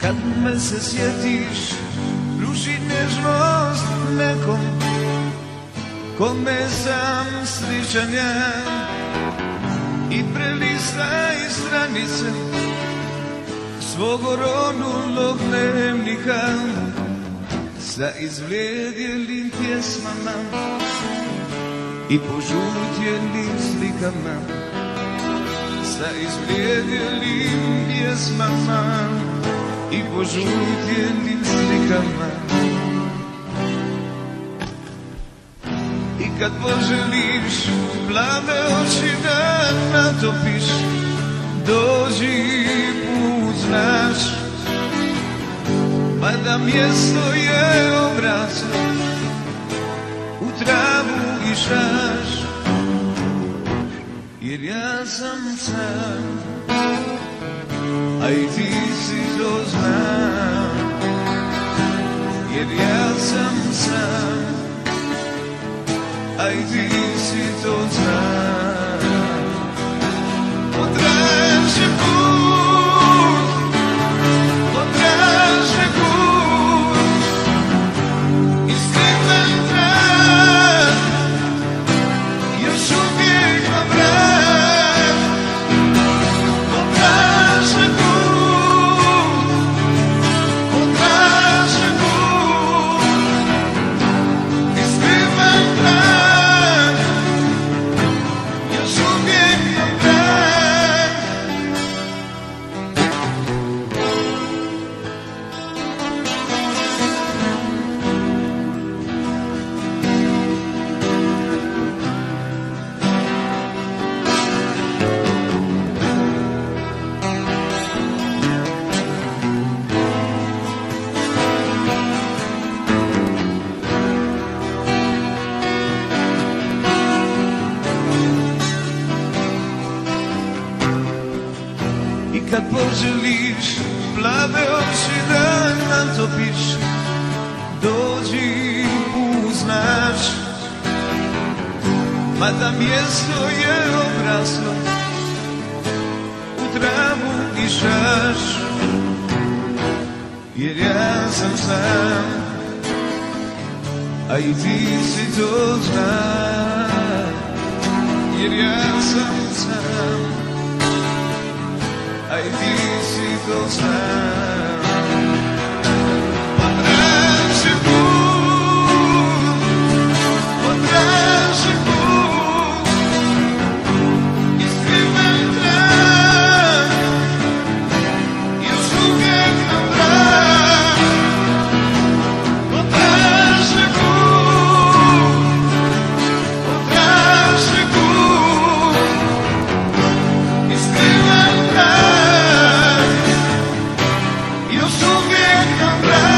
Kad me se sjetiš, ruši nežnost nekom kome sam sličan ja, i prelistaj stranice svog oronulog dnevnika sa izvrijedjelim pjesmama i požutjelim slikama, sa izvrijedjelim pjesmama i požutjelim slikama. I kad poželiš plave oči da natopiš, dođi put znaš, mada mjesto je obraslo u travu i šaš, jer ja sam sam, a i ti si to znam, jer ja sam sam, a i ti si to znam. Potraži put, potraži put, iskriven trag, još uvijek na vrat. Potraži put, potraži put, iskriven trag, još uvijek na vrat. I kad poželiš plave oči da natopiš, dođi put znaš, mada mjesto je obraslo u travu i šaš, jer ja sam sam, a i ti si to znam, jer ja sam sam, a i ti si to znam. Potraži put, potraži put, iskriven trag, još uvijek na vrat. Potraži put, potraži put, iskriven trag, još uvijek na vrat.